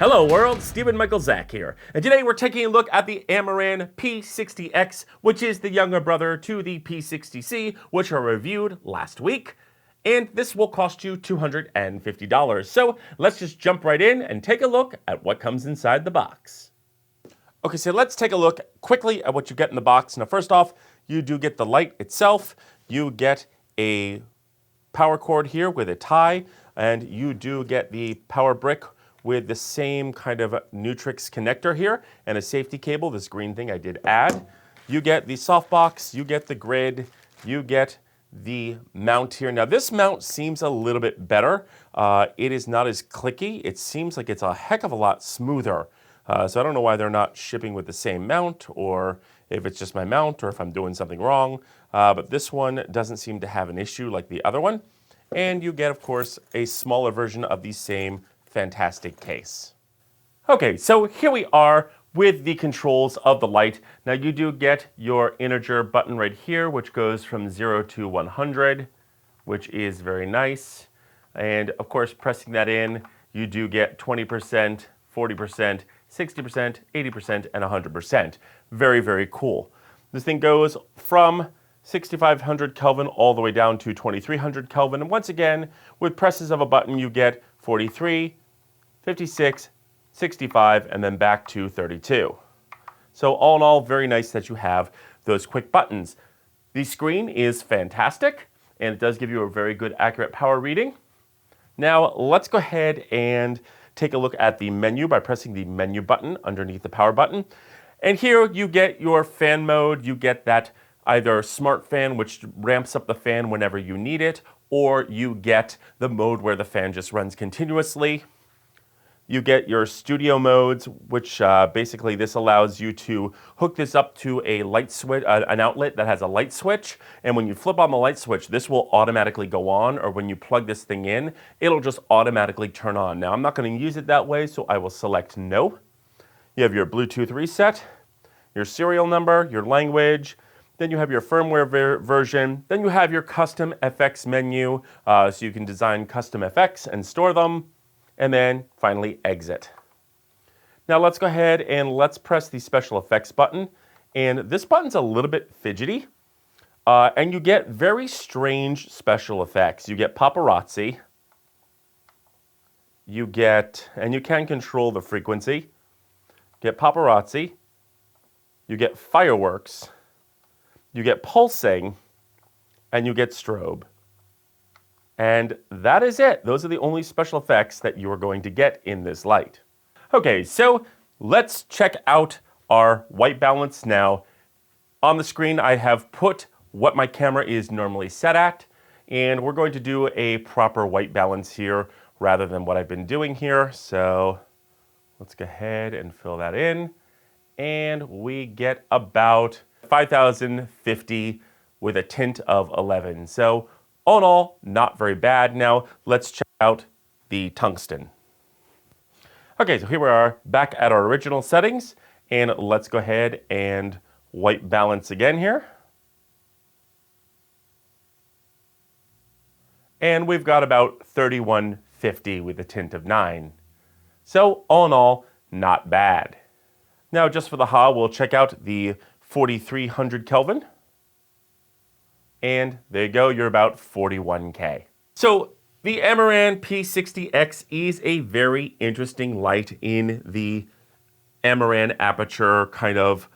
Hello world, Stephen Michael Zach here, and today we're taking a look at the Amaran P60x, which is the younger brother to the P60c, which I reviewed last week, and this will cost you $250. So let's just jump right in and take a look at what comes inside the box. Okay, so let's take a look quickly at what you get in the box. Now first off, you do get the light itself, you get a power cord here with a tie, and you do get the power brick with the same kind of Nutrix connector here and a safety cable, this green thing I did add. You get the softbox, you get the grid, you get the mount here. Now this mount seems a little bit better. It is not as clicky. It seems like it's a heck of a lot smoother. So I don't know why they're not shipping with the same mount, or if it's just my mount, or if I'm doing something wrong. But this one doesn't seem to have an issue like the other one. And you get, of course, a smaller version of the same fantastic case. Okay, so here we are with the controls of the light. Now you do get your integer button right here, which goes from 0 to 100, which is very nice. And of course, pressing that in, you do get 20%, 40%, 60%, 80%, and 100%. Very, very cool. This thing goes from 6,500 Kelvin all the way down to 2,300 Kelvin. And once again, with presses of a button, you get 43, 56, 65, and then back to 32. So all in all, very nice that you have those quick buttons. The screen is fantastic, and it does give you a very good accurate power reading. Now let's go ahead and take a look at the menu by pressing the menu button underneath the power button. And here you get your fan mode. You get that either smart fan, which ramps up the fan whenever you need it, or you get the mode where the fan just runs continuously. You get your studio modes, which basically this allows you to hook this up to a light switch, an outlet that has a light switch. And when you flip on the light switch, this will automatically go on, or when you plug this thing in, it'll just automatically turn on. Now I'm not going to use it that way, so I will select no. You have your Bluetooth reset, your serial number, your language, then you have your firmware version, then you have your custom FX menu, so you can design custom FX and store them. And then finally exit. Now let's go ahead and let's press the special effects button. And this button's a little bit fidgety. And you get very strange special effects. You get paparazzi. You get, and you can control the frequency. You get paparazzi. You get fireworks. You get pulsing. And you get strobe. And that is it. Those are the only special effects that you are going to get in this light. Okay, so let's check out our white balance now. On the screen, I have put what my camera is normally set at, and we're going to do a proper white balance here rather than what I've been doing here. So let's go ahead and fill that in. And we get about 5,050 with a tint of 11. So all in all, not very bad. Now, let's check out the tungsten. Okay, so here we are back at our original settings, and let's go ahead and white balance again here. And we've got about 3150 with a tint of 9. So all in all, not bad. Now, just for the ha, we'll check out the 4300 Kelvin. And there you go, you're about 41K. So the Amaran P60x is a very interesting light in the Amaran Aputure kind of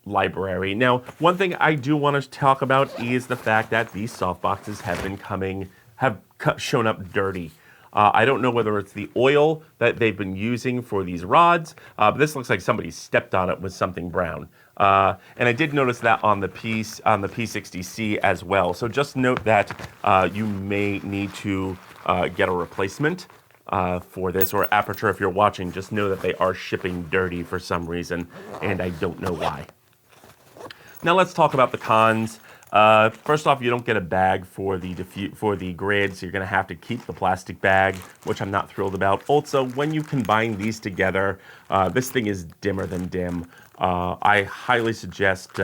library. Now, one thing I do want to talk about is the fact that these softboxes have shown up dirty. I don't know whether it's the oil that they've been using for these rods, but this looks like somebody stepped on it with something brown. And I did notice that on the P60c as well. So just note that you may need to get a replacement for this, or Aputure, if you're watching, just know that they are shipping dirty for some reason, and I don't know why. Now let's talk about the cons. First off, you don't get a bag for the grid, so you're going to have to keep the plastic bag, which I'm not thrilled about. Also, when you combine these together, this thing is dimmer than dim. I highly suggest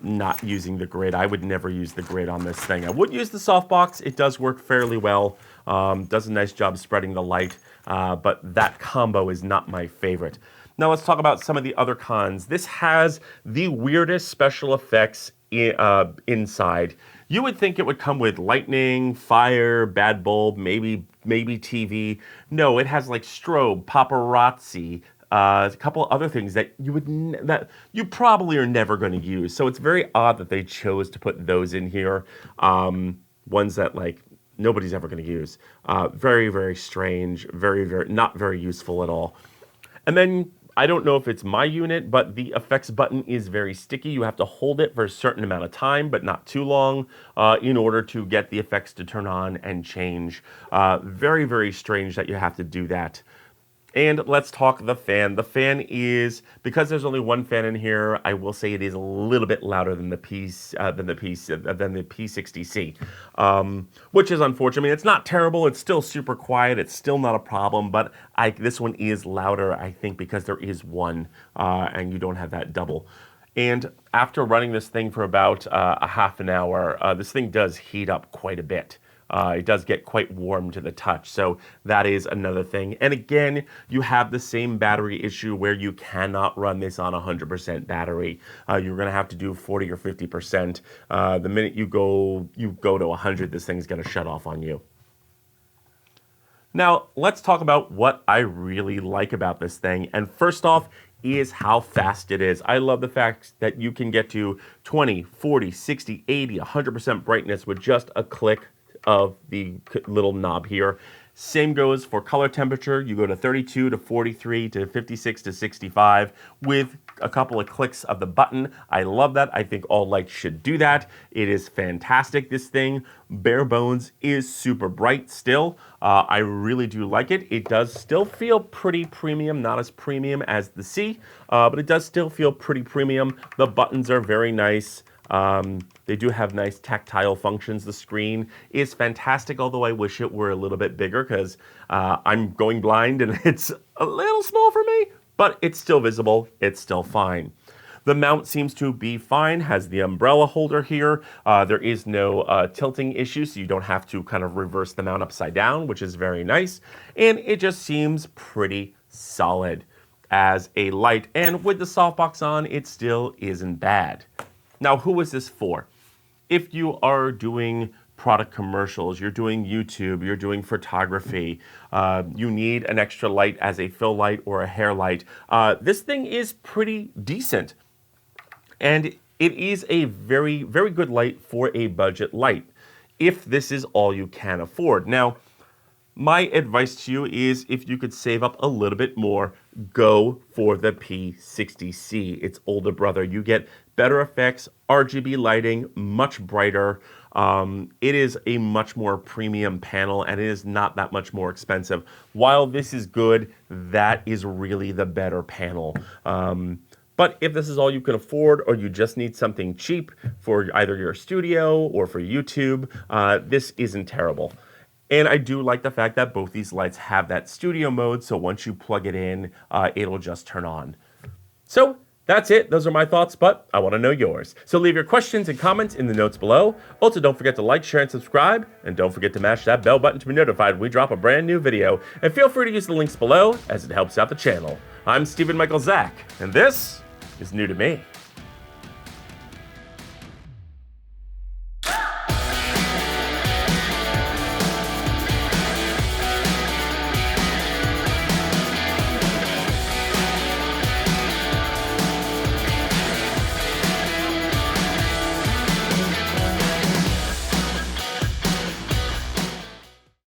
not using the grid. I would never use the grid on this thing. I would use the softbox. It does work fairly well. Does a nice job spreading the light, but that combo is not my favorite. Now let's talk about some of the other cons. This has the weirdest special effects inside. You would think it would come with lightning, fire, bad bulb, maybe TV. No, it has like strobe, paparazzi, a couple other things that you probably are never going to use. So it's very odd that they chose to put those in here. Ones that like nobody's ever going to use. Very, very strange. Very, very not very useful at all. And then I don't know if it's my unit, but the effects button is very sticky. You have to hold it for a certain amount of time, but not too long, in order to get the effects to turn on and change. Very, very strange that you have to do that. And let's talk the fan. The fan is, because there's only one fan in here, I will say it is a little bit louder than the P60c, which is unfortunate. I mean, it's not terrible. It's still super quiet. It's still not a problem, but this one is louder, I think, because there is one, and you don't have that double. And after running this thing for about a half an hour, this thing does heat up quite a bit. It does get quite warm to the touch, so that is another thing. And again, you have the same battery issue where you cannot run this on 100% battery. You're going to have to do 40 or 50%. The minute you go to 100, this thing's going to shut off on you. Now, let's talk about what I really like about this thing. And first off, is how fast it is. I love the fact that you can get to 20, 40, 60, 80, 100% brightness with just a click of the little knob here. Same goes for color temperature. You go to 32 to 43 to 56 to 65 with a couple of clicks of the button. I love that. I think all lights should do that. It is fantastic. This thing, bare bones, is super bright still. I really do like it. It does still feel pretty premium, not as premium as the C, but it does still feel pretty premium. The buttons are very nice. They do have nice tactile functions. The screen is fantastic, although I wish it were a little bit bigger because I'm going blind and it's a little small for me, but it's still visible. It's still fine. The mount seems to be fine, has the umbrella holder here. There is no tilting issue, so you don't have to kind of reverse the mount upside down, which is very nice. And it just seems pretty solid as a light. And with the softbox on, it still isn't bad. Now, who is this for? If you are doing product commercials, you're doing YouTube, you're doing photography, you need an extra light as a fill light or a hair light, this thing is pretty decent. And it is a very, very good light for a budget light, if this is all you can afford. Now, my advice to you is if you could save up a little bit more, go for the P60c, its older brother. You get better effects, RGB lighting, much brighter. It is a much more premium panel and it is not that much more expensive. While this is good, that is really the better panel. But if this is all you can afford or you just need something cheap for either your studio or for YouTube, this isn't terrible. And I do like the fact that both these lights have that studio mode, so once you plug it in, it'll just turn on. So that's it. Those are my thoughts, but I want to know yours. So leave your questions and comments in the notes below. Also, don't forget to like, share, and subscribe. And don't forget to mash that bell button to be notified when we drop a brand new video. And feel free to use the links below as it helps out the channel. I'm Stephen Michael Zach, and this is new to me.